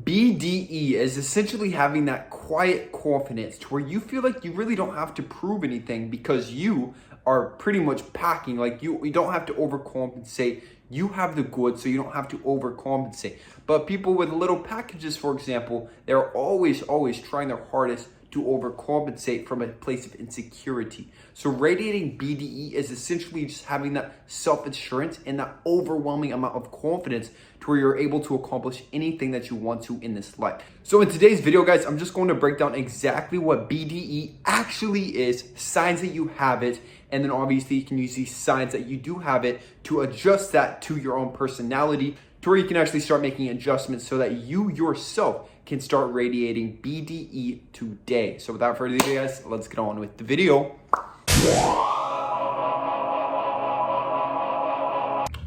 BDE is essentially having that quiet confidence to where you feel like you really don't have to prove anything because you are pretty much packing. Like you don't have to overcompensate. You have the goods, so you don't have to overcompensate. But people with little packages, for example, they're always trying their hardest to overcompensate from a place of insecurity. So radiating BDE is essentially just having that self-assurance and that overwhelming amount of confidence to where you're able to accomplish anything that you want to in this life. So in today's video, guys, I'm just going to break down exactly what BDE actually is, signs that you have it, and then obviously you can use these signs that you do have it to adjust that to your own personality, to where you can actually start making adjustments so that you yourself can start radiating BDE today. So without further ado, guys, let's get on with the video.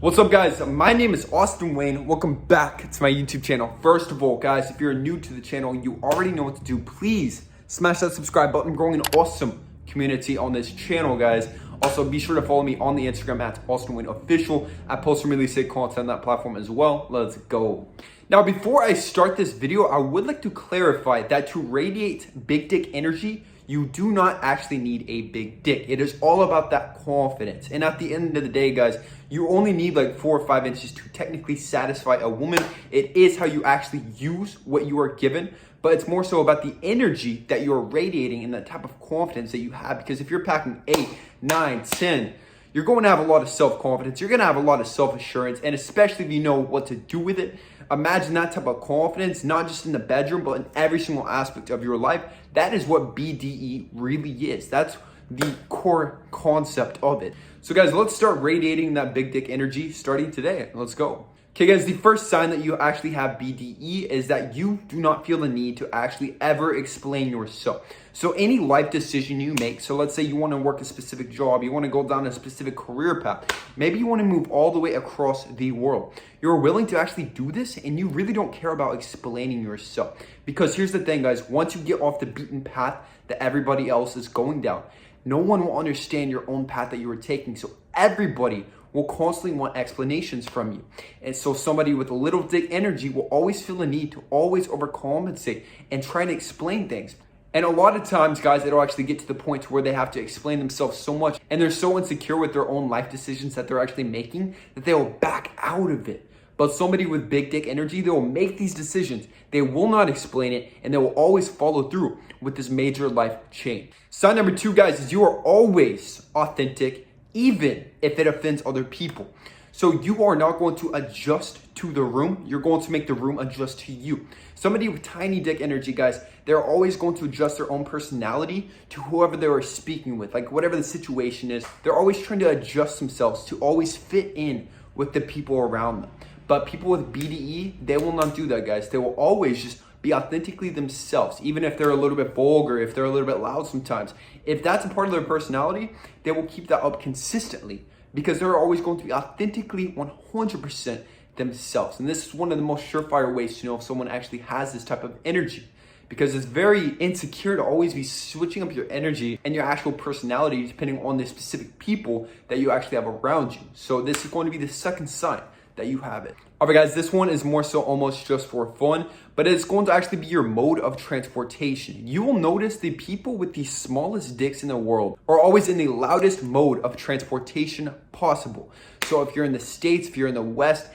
What's up, guys? My name is Austin Wayne. Welcome back to my YouTube channel. First of all, guys, if you're new to the channel, you already know what to do. Please smash that subscribe button. I'm growing an awesome community on this channel, guys. Also, be sure to follow me on the Instagram at Austin Wayne Official. I post some really sick content on that platform as well. Let's go. Now, before I start this video, I would like to clarify that to radiate big dick energy, you do not actually need a big dick. It is all about that confidence. And at the end of the day, guys, you only need like 4 or 5 inches to technically satisfy a woman. It is how you actually use what you are given, but it's more so about the energy that you're radiating and the type of confidence that you have. Because if you're packing 8, 9, 10, you're going to have a lot of self-confidence. You're going to have a lot of self-assurance, and especially if you know what to do with it. Imagine that type of confidence, not just in the bedroom, but in every single aspect of your life. That is what BDE really is. That's the core concept of it. So guys, let's start radiating that big dick energy starting today. Let's go. Okay, guys, the first sign that you actually have BDE is that you do not feel the need to actually ever explain yourself. So any life decision you make, so let's say you want to work a specific job, you want to go down a specific career path, maybe you want to move all the way across the world. You're willing to actually do this and you really don't care about explaining yourself. Because here's the thing, guys, once you get off the beaten path that everybody else is going down, no one will understand your own path that you were taking. So everybody will constantly want explanations from you. And so somebody with a little dick energy will always feel the need to always overcompensate and try to explain things. And a lot of times, guys, it'll actually get to the point where they have to explain themselves so much and they're so insecure with their own life decisions that they're actually making that they will back out of it. But somebody with big dick energy, they will make these decisions. They will not explain it, and they will always follow through with this major life change. Sign number 2, guys, is you are always authentic, even if it offends other people. So you are not going to adjust to the room. You're going to make the room adjust to you. Somebody with tiny dick energy, guys, they're always going to adjust their own personality to whoever they are speaking with. Like whatever the situation is, they're always trying to adjust themselves to always fit in with the people around them. But people with BDE, they will not do that, guys. They will always just be authentically themselves, even if they're a little bit vulgar, if they're a little bit loud sometimes. If that's a part of their personality, they will keep that up consistently because they're always going to be authentically 100% themselves. And this is one of the most surefire ways to know if someone actually has this type of energy, because it's very insecure to always be switching up your energy and your actual personality depending on the specific people that you actually have around you. So this is going to be the second sign that you have it. All right, guys, this one is more so almost just for fun, but it's going to actually be your mode of transportation. You will notice the people with the smallest dicks in the world are always in the loudest mode of transportation possible. So if you're in the States, if you're in the West,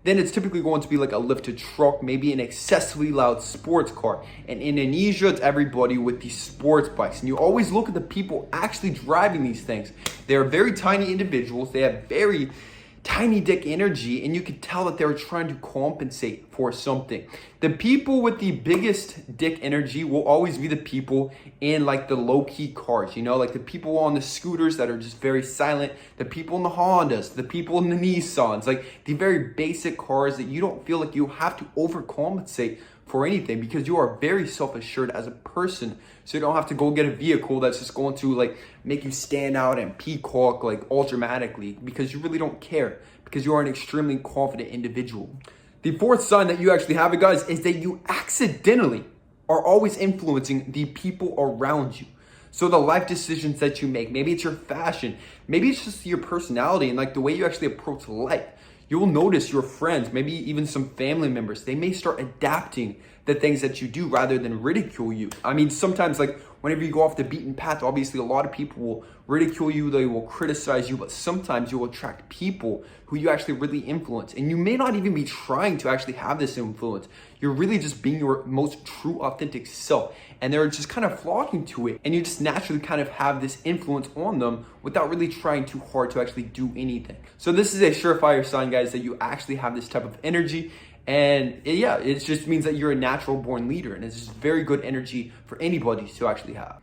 then it's typically going to be like a lifted truck, maybe an excessively loud sports car. In Indonesia, it's everybody with these sports bikes. And you always look at the people actually driving these things. They're very tiny individuals. They have very tiny dick energy, and you could tell that they were trying to compensate for something. The people with the biggest dick energy will always be the people in like the low-key cars, you know, like the people on the scooters that are just very silent, the people in the Hondas, the people in the Nissans, like the very basic cars that you don't feel like you have to overcompensate for anything because you are very self-assured as a person. So you don't have to go get a vehicle that's just going to like make you stand out and peacock like all dramatically, because you really don't care, because you are an extremely confident individual. The fourth sign that you actually have it, guys, is that you accidentally are always influencing the people around you. So the life decisions that you make, maybe it's your fashion, maybe it's just your personality and like the way you actually approach life. you will notice your friends, maybe even some family members, they may start adapting the things that you do rather than ridicule you. I mean, sometimes like whenever you go off the beaten path, obviously a lot of people will ridicule you, they will criticize you, but sometimes you will attract people who you actually really influence. And you may not even be trying to actually have this influence. You're really just being your most true, authentic self. And they're just kind of flocking to it. And you just naturally kind of have this influence on them without really trying too hard to actually do anything. So this is a surefire sign, guys, that you actually have this type of energy. And yeah, it just means that you're a natural born leader, and it's just very good energy for anybody to actually have.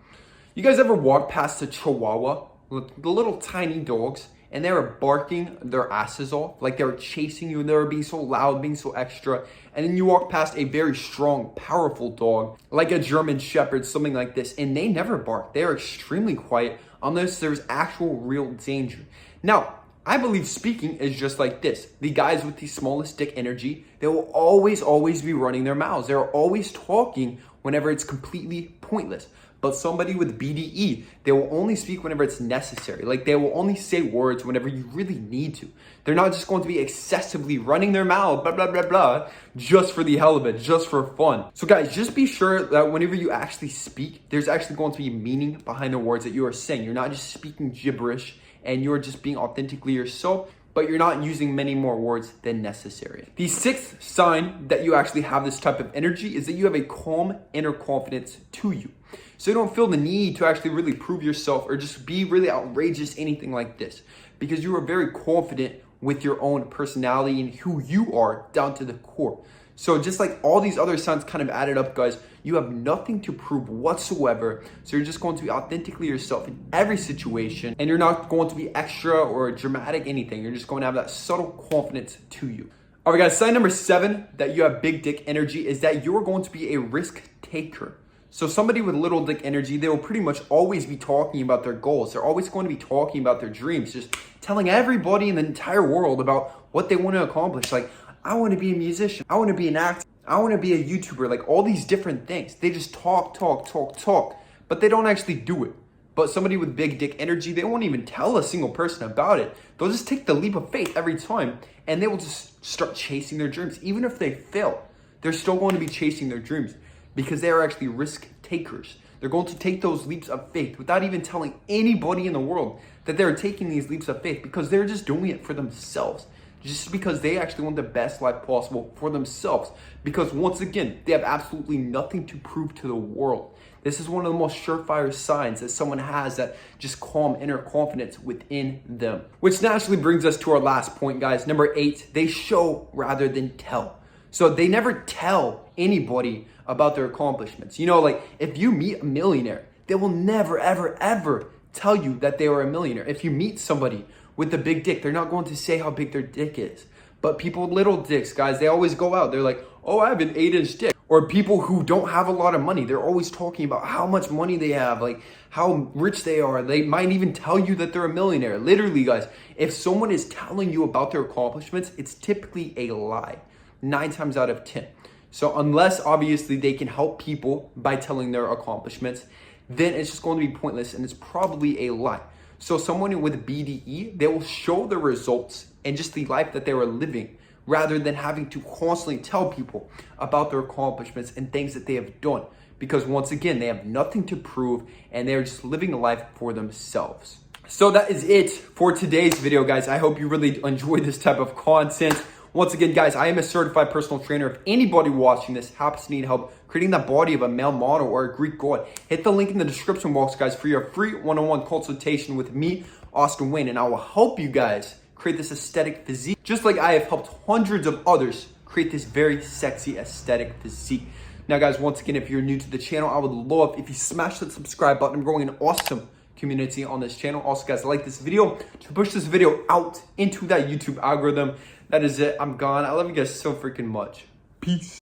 You guys ever walk past a Chihuahua, the little tiny dogs, and they were barking their asses off, like they were chasing you, and they were being so loud, being so extra, and then you walk past a very strong, powerful dog, like a German Shepherd, something like this, and they never bark. They are extremely quiet unless there's actual real danger. Now, I believe speaking is just like this. The guys with the smallest dick energy, they will always be running their mouths. They're always talking whenever it's completely pointless. But somebody with BDE, they will only speak whenever it's necessary. Like they will only say words whenever you really need to. They're not just going to be excessively running their mouth, blah, blah, blah, blah, just for the hell of it, just for fun. So guys, just be sure that whenever you actually speak, there's actually going to be meaning behind the words that you are saying. You're not just speaking gibberish and you're just being authentically yourself, but you're not using many more words than necessary. The sixth sign that you actually have this type of energy is that you have a calm inner confidence to you. So you don't feel the need to actually really prove yourself or just be really outrageous, anything like this, because you are very confident with your own personality and who you are down to the core. So just like all these other signs kind of added up, guys, you have nothing to prove whatsoever. So you're just going to be authentically yourself in every situation, and you're not going to be extra or dramatic, anything. You're just going to have that subtle confidence to you. All right, guys, sign number 7 that you have big dick energy is that you're going to be a risk taker. So somebody with little dick energy, they will pretty much always be talking about their goals. They're always going to be talking about their dreams, just telling everybody in the entire world about what they want to accomplish. Like, I want to be a musician. I want to be an actor. I want to be a YouTuber. Like all these different things. They just talk, but they don't actually do it. But somebody with big dick energy, they won't even tell a single person about it. They'll just take the leap of faith every time, and they will just start chasing their dreams. Even if they fail, they're still going to be chasing their dreams because they are actually risk takers. They're going to take those leaps of faith without even telling anybody in the world that they're taking these leaps of faith, because they're just doing it for themselves. Just because they actually want the best life possible for themselves. Because once again, they have absolutely nothing to prove to the world. This is one of the most surefire signs that someone has that just calm inner confidence within them. Which naturally brings us to our last point, guys. Number 8, they show rather than tell. So they never tell anybody about their accomplishments. You know, like if you meet a millionaire, they will never, ever tell you that they are a millionaire. If you meet somebody with the big dick, they're not going to say how big their dick is. But people with little dicks, guys, they always go out. They're like, oh, I have an 8-inch dick. Or people who don't have a lot of money, they're always talking about how much money they have, like how rich they are. They might even tell you that they're a millionaire. Literally, guys, if someone is telling you about their accomplishments, it's typically a lie, 9 times out of 10. So unless obviously they can help people by telling their accomplishments, then it's just going to be pointless and it's probably a lie. So someone with BDE, they will show the results and just the life that they were living, rather than having to constantly tell people about their accomplishments and things that they have done. Because once again, they have nothing to prove and they're just living a life for themselves. So that is it for today's video, guys. I hope you really enjoyed this type of content. Once again, guys, I am a certified personal trainer. If anybody watching this happens to need help creating that body of a male model or a Greek god, hit the link in the description box, guys, for your free one-on-one consultation with me, Austin Wayne, and I will help you guys create this aesthetic physique, just like I have helped hundreds of others create this very sexy aesthetic physique. Now, guys, once again, if you're new to the channel, I would love if you smash that subscribe button. I'm growing an awesome community on this channel. Also, guys, like this video to push this video out into that YouTube algorithm. That is it. I'm gone. I love you guys so freaking much. Peace.